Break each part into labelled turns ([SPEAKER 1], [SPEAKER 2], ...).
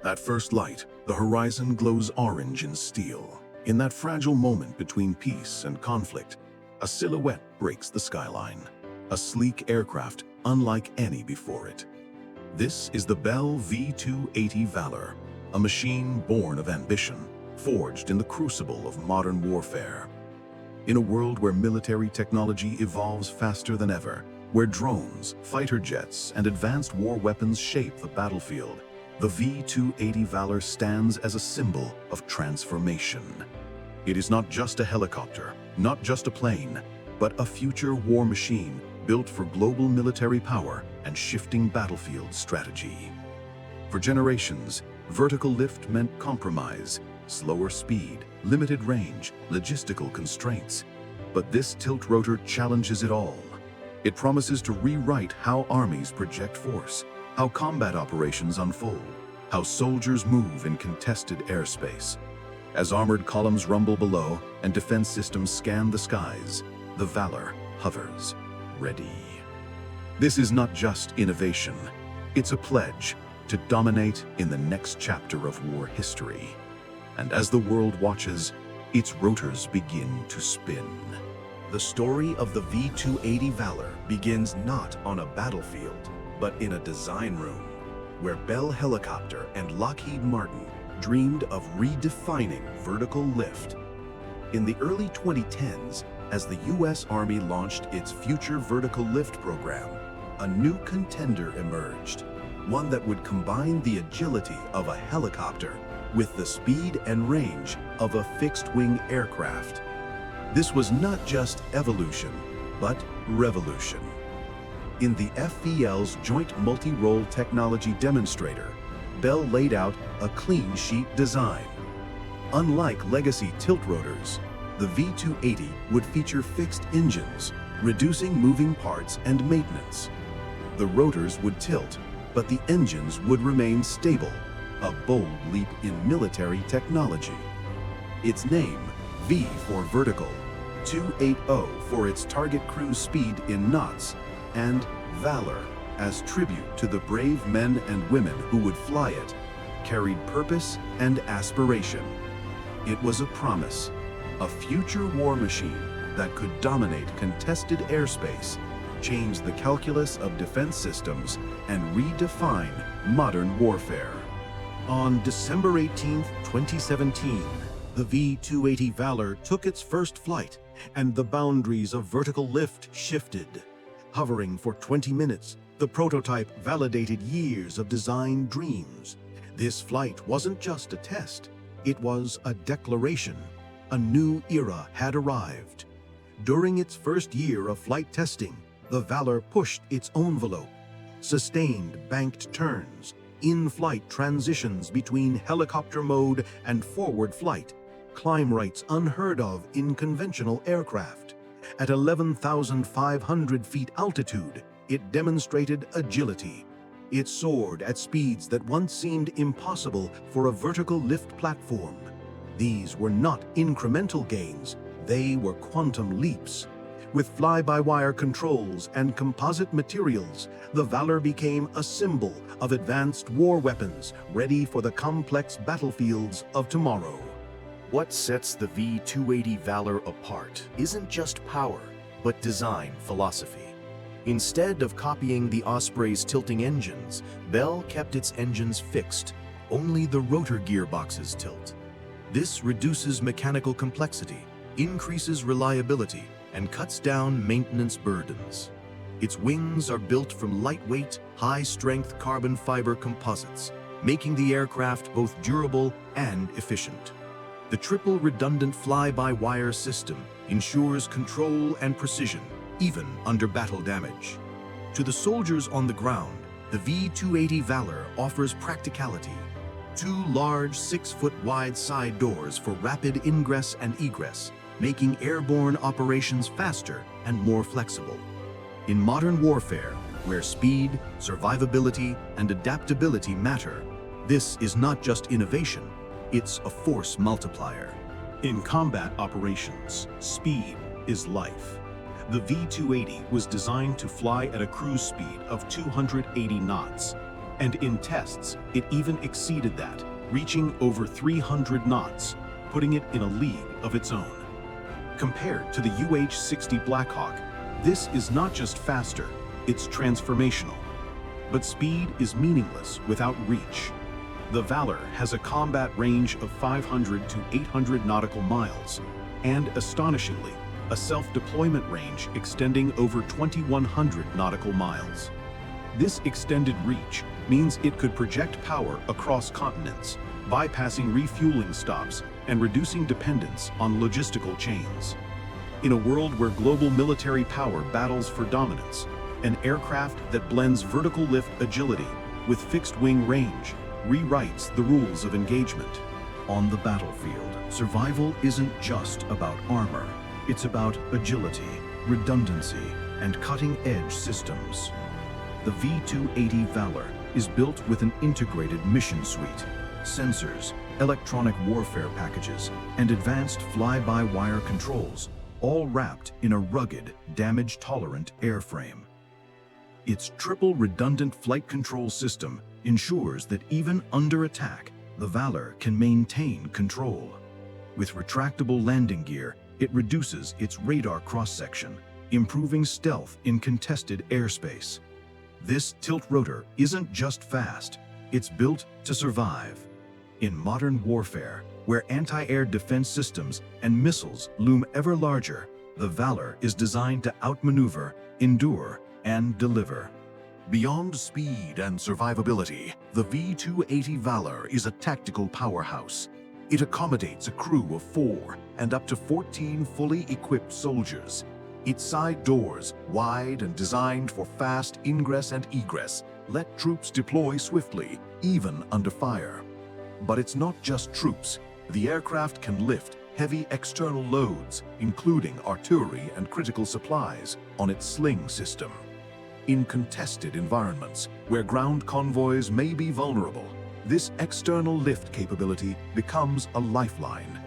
[SPEAKER 1] At first light, the horizon glows orange and steel. In that fragile moment between peace and conflict, a silhouette breaks the skyline. A sleek aircraft unlike any before it. This is the Bell V-280 Valor, a machine born of ambition, forged in the crucible of modern warfare. In a world where military technology evolves faster than ever, where drones, fighter jets, and advanced war weapons shape the battlefield, the V-280 Valor stands as a symbol of transformation. It is not just a helicopter, not just a plane, but a future war machine built for global military power and shifting battlefield strategy. For generations, vertical lift meant compromise, slower speed, limited range, logistical constraints. But this tiltrotor challenges it all. It promises to rewrite how armies project force, how combat operations unfold, how soldiers move in contested airspace. As armored columns rumble below and defense systems scan the skies, the Valor hovers, ready. This is not just innovation, it's a pledge to dominate in the next chapter of war history. And as the world watches, its rotors begin to spin.
[SPEAKER 2] The story of the V-280 Valor begins not on a battlefield, but in a design room, where Bell Helicopter and Lockheed Martin dreamed of redefining vertical lift. In the early 2010s, as the U.S. Army launched its Future Vertical Lift program, a new contender emerged, one that would combine the agility of a helicopter with the speed and range of a fixed-wing aircraft. This was not just evolution, but revolution. In the FVL's Joint Multi-Role Technology Demonstrator, Bell laid out a clean sheet design. Unlike legacy tiltrotors, the V-280 would feature fixed engines, reducing moving parts and maintenance. The rotors would tilt, but the engines would remain stable, a bold leap in military technology. Its name, V for vertical, 280 for its target cruise speed in knots, and Valor as tribute to the brave men and women who would fly it, carried purpose and aspiration. It was a promise, a future war machine that could dominate contested airspace, change the calculus of defense systems, and redefine modern warfare. On December 18, 2017, the V-280 Valor took its first flight, and the boundaries of vertical lift shifted. Hovering for 20 minutes, the prototype validated years of design dreams. This flight wasn't just a test, it was a declaration. A new era had arrived. During its first year of flight testing, the Valor pushed its envelope. Sustained banked turns, in-flight transitions between helicopter mode and forward flight, climb rates unheard of in conventional aircraft. At 11,500 feet altitude, it demonstrated agility. It soared at speeds that once seemed impossible for a vertical lift platform. These were not incremental gains, they were quantum leaps. With fly-by-wire controls and composite materials, the Valor became a symbol of advanced war weapons ready for the complex battlefields of tomorrow.
[SPEAKER 3] What sets the V-280 Valor apart isn't just power, but design philosophy. Instead of copying the Osprey's tilting engines, Bell kept its engines fixed. Only the rotor gearboxes tilt. This reduces mechanical complexity, increases reliability, and cuts down maintenance burdens. Its wings are built from lightweight, high-strength carbon fiber composites, making the aircraft both durable and efficient. The triple redundant fly-by-wire system ensures control and precision, even under battle damage. To the soldiers on the ground, the V-280 Valor offers practicality. 2 large 6-foot-wide side doors for rapid ingress and egress, making airborne operations faster and more flexible. In modern warfare, where speed, survivability, and adaptability matter, this is not just innovation, it's a force multiplier.
[SPEAKER 1] In combat operations, speed is life. The V-280 was designed to fly at a cruise speed of 280 knots.
[SPEAKER 2] And in tests, it even exceeded that, reaching over 300 knots, putting it in a league of its own. Compared to the UH-60 Blackhawk, this is not just faster, it's transformational. But speed is meaningless without reach. The Valor has a combat range of 500 to 800 nautical miles, and astonishingly, a self-deployment range extending over 2,100 nautical miles. This extended reach means it could project power across continents, bypassing refueling stops and reducing dependence on logistical chains. In a world where global military power battles for dominance, an aircraft that blends vertical lift agility with fixed-wing range rewrites the rules of engagement. On the battlefield, survival isn't just about armor. It's about agility, redundancy, and cutting-edge systems. The V-280 Valor is built with an integrated mission suite, sensors, electronic warfare packages, and advanced fly-by-wire controls, all wrapped in a rugged, damage-tolerant airframe. Its triple redundant flight control system ensures that even under attack, the Valor can maintain control. With retractable landing gear, it reduces its radar cross-section, improving stealth in contested airspace. This tiltrotor isn't just fast, it's built to survive. In modern warfare, where anti-air defense systems and missiles loom ever larger, the Valor is designed to outmaneuver, endure, and deliver.
[SPEAKER 1] Beyond speed and survivability, the V-280 Valor is a tactical powerhouse. It accommodates a crew of 4 and up to 14 fully equipped soldiers. Its side doors, wide and designed for fast ingress and egress, let troops deploy swiftly, even under fire. But it's not just troops. The aircraft can lift heavy external loads, including artillery and critical supplies, on its sling system. In contested environments, where ground convoys may be vulnerable, this external lift capability becomes a lifeline.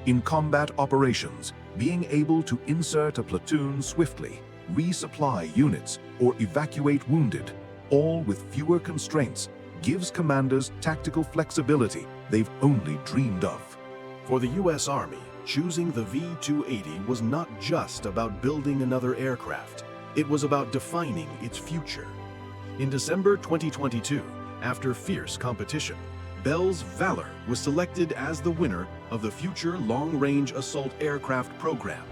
[SPEAKER 1] In combat operations, being able to insert a platoon swiftly, resupply units, or evacuate wounded, all with fewer constraints, gives commanders tactical flexibility they've only dreamed of.
[SPEAKER 2] For the U.S. Army, choosing the V-280 was not just about building another aircraft. It was about defining its future. In December 2022, after fierce competition, Bell's Valor was selected as the winner of the Future Long-Range Assault Aircraft program.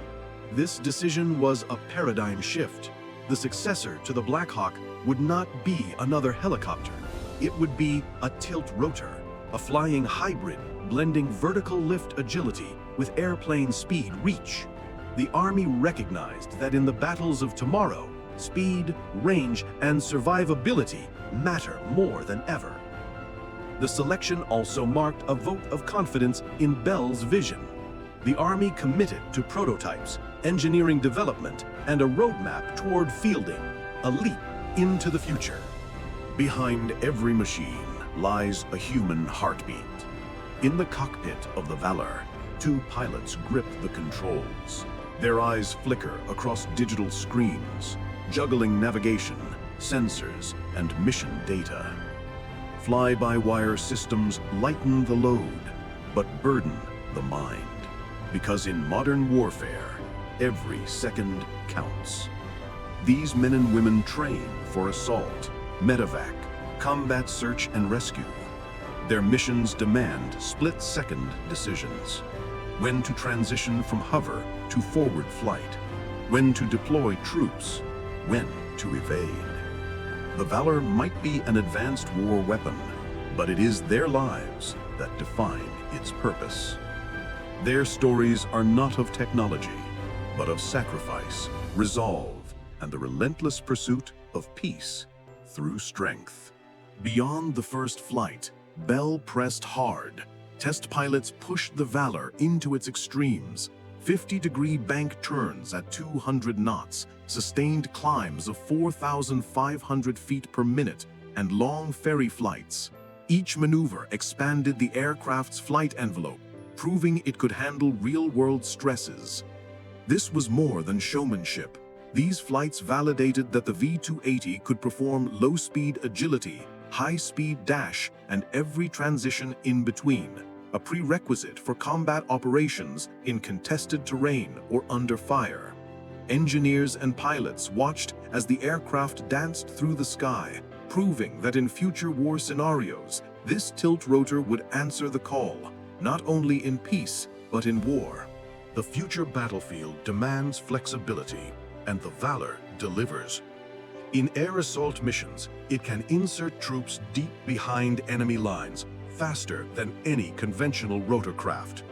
[SPEAKER 2] This decision was a paradigm shift. The successor to the Blackhawk would not be another helicopter. It would be a tiltrotor, a flying hybrid blending vertical lift agility with airplane speed reach. The Army recognized that in the battles of tomorrow, speed, range, and survivability matter more than ever. The selection also marked a vote of confidence in Bell's vision. The Army committed to prototypes, engineering development, and a roadmap toward fielding, a leap into the future. Behind every machine lies a human heartbeat. In the cockpit of the Valor, 2 pilots grip the controls. Their eyes flicker across digital screens, juggling navigation, sensors, and mission data. Fly-by-wire systems lighten the load, but burden the mind. Because in modern warfare, every second counts. These men and women train for assault, medevac, combat search and rescue. Their missions demand split-second decisions. When to transition from hover to forward flight, when to deploy troops, when to evade. The Valor might be an advanced war weapon, but it is their lives that define its purpose. Their stories are not of technology, but of sacrifice, resolve, and the relentless pursuit of peace through strength. Beyond the first flight, Bell pressed hard. Test pilots pushed the Valor into its extremes. 50-degree bank turns at 200 knots, sustained climbs of 4,500 feet per minute, and long ferry flights. Each maneuver expanded the aircraft's flight envelope, proving it could handle real-world stresses. This was more than showmanship. These flights validated that the V-280 could perform low-speed agility
[SPEAKER 1] high-speed dash, and every transition in between, a prerequisite for combat operations in contested terrain or under fire. Engineers and pilots watched as the aircraft danced through the sky, proving that in future war scenarios, this tiltrotor would answer the call, not only in peace, but in war.
[SPEAKER 2] The future battlefield demands flexibility, and the Valor delivers. In air assault missions, it can insert troops deep behind enemy lines, faster than any conventional rotorcraft.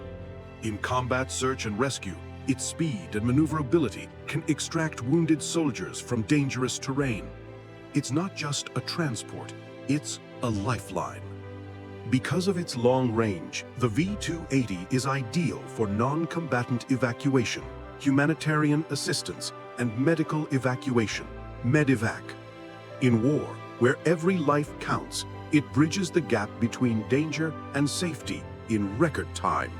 [SPEAKER 2] In combat search and rescue, its speed and maneuverability can extract wounded soldiers from dangerous terrain. It's not just a transport, it's a lifeline. Because of its long range, the V-280 is ideal for non-combatant evacuation, humanitarian assistance, and medical evacuation, Medivac. In war, where every life counts, it bridges the gap between danger and safety in record time.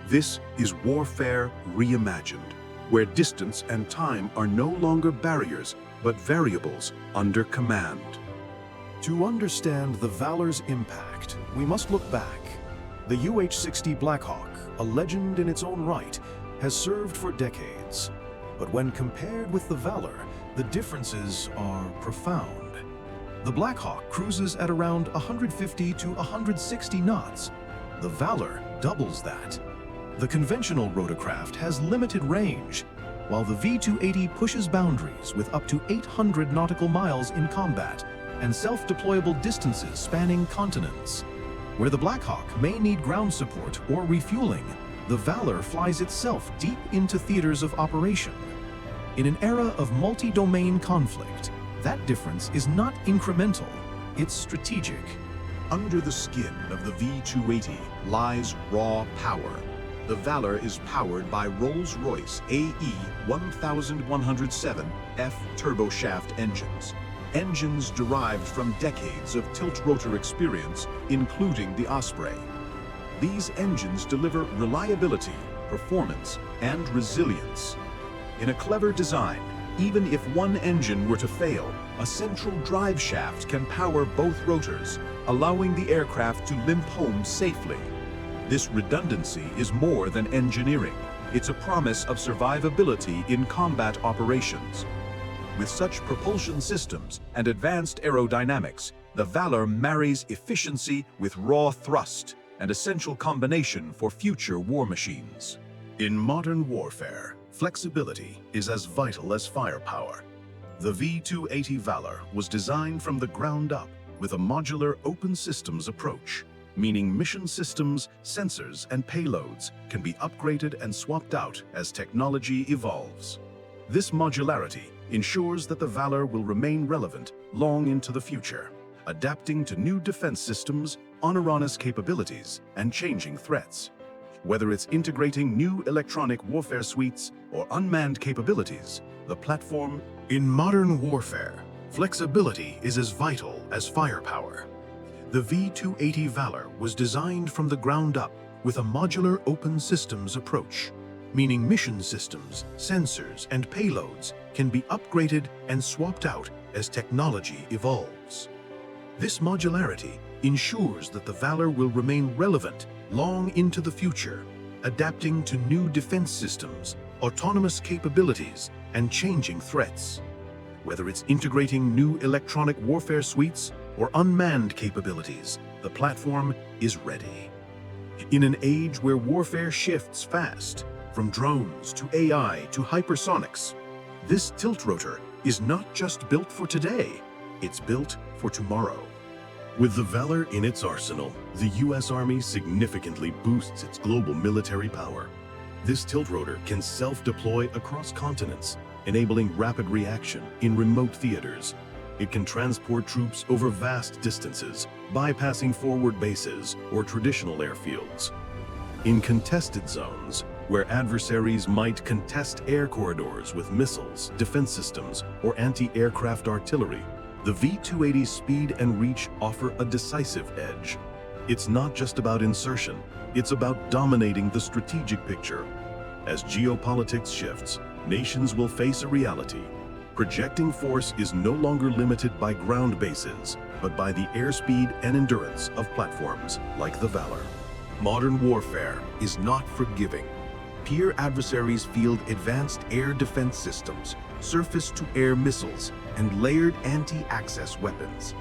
[SPEAKER 2] This is warfare reimagined, where distance and time are no longer barriers, but variables under command.
[SPEAKER 3] To understand the Valor's impact, we must look back. The UH-60 Black Hawk, a legend in its own right, has served for decades. But when compared with the Valor, the differences are profound. The Black Hawk cruises at around 150 to 160 knots. The Valor doubles that. The conventional rotorcraft has limited range, while the V-280 pushes boundaries with up to 800 nautical miles in combat and self-deployable distances spanning continents. Where the Black Hawk may need ground support or refueling, the Valor flies itself deep into theaters of operation. In an era of multi-domain conflict, that difference is not incremental, it's strategic.
[SPEAKER 2] Under the skin of the V-280 lies raw power. The Valor is powered by Rolls-Royce AE 1107F turboshaft engines. Engines derived from decades of tiltrotor experience, including the Osprey. These engines deliver reliability, performance, and resilience. In a clever design, even if one engine were to fail, a central drive shaft can power both rotors, allowing the aircraft to limp home safely. This redundancy is more than engineering. It's a promise of survivability in combat operations. With such propulsion systems and advanced aerodynamics, the Valor marries efficiency with raw thrust, an essential combination for future war machines. In modern warfare, flexibility is as vital as firepower. The V-280 Valor was designed from the ground up with a modular open systems approach, meaning mission systems, sensors, and payloads can be upgraded and swapped out as technology evolves. This modularity ensures that the Valor will remain relevant long into the future, adapting to new defense systems, autonomous capabilities, and changing threats. Whether it's integrating new electronic warfare suites or unmanned capabilities, the platform. In modern warfare, flexibility is as vital as firepower. The V-280 Valor was designed from the ground up with a modular open systems approach, meaning mission systems, sensors, and payloads can be upgraded and swapped out as technology evolves. This modularity ensures that the Valor will remain relevant long into the future, adapting to new defense systems, autonomous capabilities, and changing threats. Whether it's integrating new electronic warfare suites or unmanned capabilities, the platform is ready. In an age where warfare shifts fast, from drones to AI to hypersonics, this tiltrotor is not just built for today, it's built for tomorrow. With the Valor in its arsenal, the U.S. Army significantly boosts its global military power. This tiltrotor can self-deploy across continents, enabling rapid reaction in remote theaters. It can transport troops over vast distances, bypassing forward bases or traditional airfields. In contested zones, where adversaries might contest air corridors with missiles, defense systems, or anti-aircraft artillery, the V-280's speed and reach offer a decisive edge. It's not just about insertion, it's about dominating the strategic picture. As geopolitics shifts, nations will face a reality. Projecting force is no longer limited by ground bases. but by the airspeed and endurance of platforms like the Valor. Modern warfare is not forgiving. Peer adversaries field advanced air defense systems, surface-to-air missiles, and layered anti-access weapons.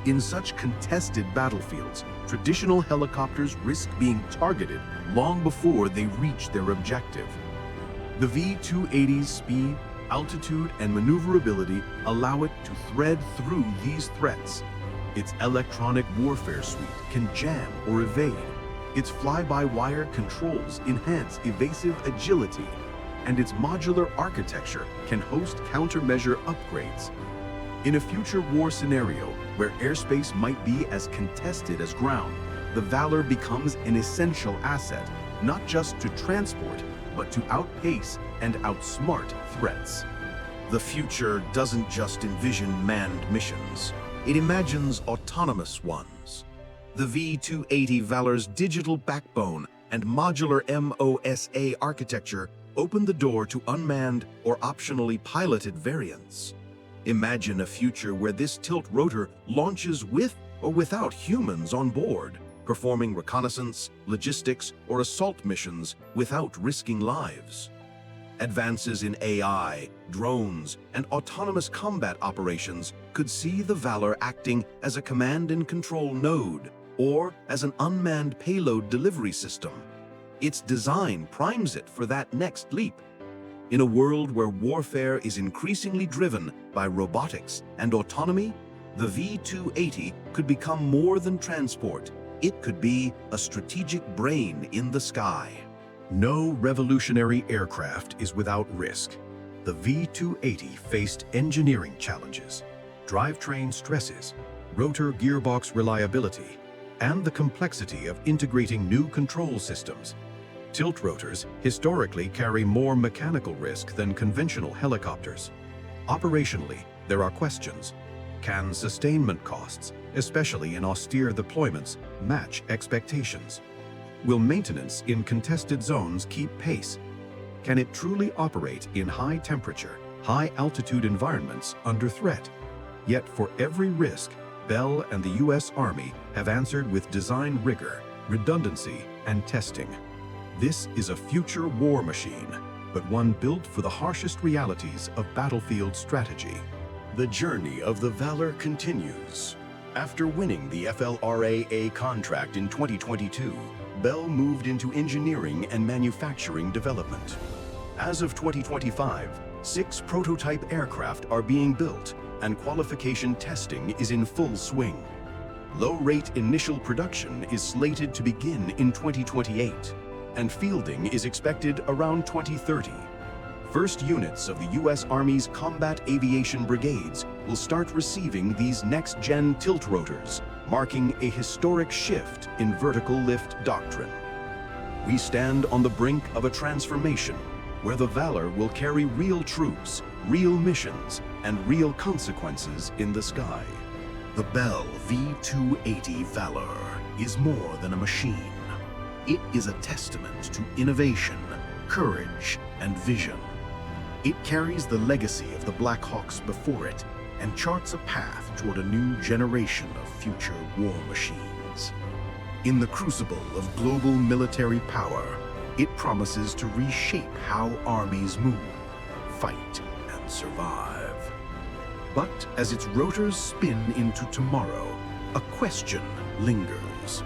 [SPEAKER 2] In such contested battlefields, traditional helicopters risk being targeted long before they reach their objective. The V-280's speed, altitude, and maneuverability allow it to thread through these threats. Its electronic warfare suite can jam or evade. Its fly-by-wire controls enhance evasive agility, and its modular architecture can host countermeasure upgrades. In a future war scenario where airspace might be as contested as ground, the Valor becomes an essential asset, not just to transport, but to outpace and outsmart threats. The future doesn't just envision manned missions, it imagines autonomous ones. The V-280 Valor's digital backbone and modular MOSA architecture open the door to unmanned or optionally piloted variants. Imagine a future where this tiltrotor launches with or without humans on board, performing reconnaissance, logistics, or assault missions without risking lives. Advances in AI, drones, and autonomous combat operations could see the Valor acting as a command and control node or as an unmanned payload delivery system. Its design primes it for that next leap. In a world where warfare is increasingly driven by robotics and autonomy, the V-280 could become more than transport. It could be a strategic brain in the sky.
[SPEAKER 3] No revolutionary aircraft is without risk. The V-280 faced engineering challenges, drivetrain stresses, rotor gearbox reliability, and the complexity of integrating new control systems. Tiltrotors historically carry more mechanical risk than conventional helicopters. Operationally, there are questions. Can sustainment costs, especially in austere deployments, match expectations? Will maintenance in contested zones keep pace? Can it truly operate in high-temperature, high-altitude environments under threat? Yet for every risk, Bell and the U.S. Army have answered with design rigor, redundancy, and testing. This is a future war machine, but one built for the harshest realities of battlefield strategy.
[SPEAKER 2] The journey of the Valor continues. After winning the FLRAA contract in 2022, Bell moved into engineering and manufacturing development. As of 2025, 6 prototype aircraft are being built, and qualification testing is in full swing. Low-rate initial production is slated to begin in 2028, and fielding is expected around 2030. First units of the U.S. Army's combat aviation brigades will start receiving these next-gen tiltrotors, marking a historic shift in vertical lift doctrine. We stand on the brink of a transformation where the Valor will carry real troops, real missions, and real consequences in the sky. The Bell V-280 Valor is more than a machine. It is a testament to innovation, courage, and vision. It carries the legacy of the Black Hawks before it and charts a path toward a new generation of future war machines. In the crucible of global military power, it promises to reshape how armies move, fight, and survive. But as its rotors spin into tomorrow, a question lingers.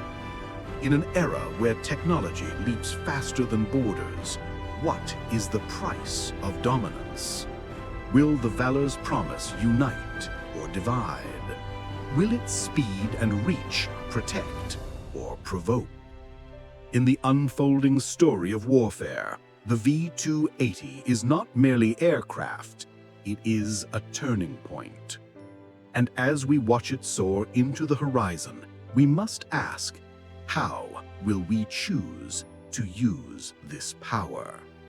[SPEAKER 2] In an era where technology leaps faster than borders, what is the price of dominance? Will the Valor's promise unite or divide? Will its speed and reach protect or provoke? In the unfolding story of warfare, the V-280 is not merely aircraft, it is a turning point. And as we watch it soar into the horizon, we must ask, how will we choose to use this power?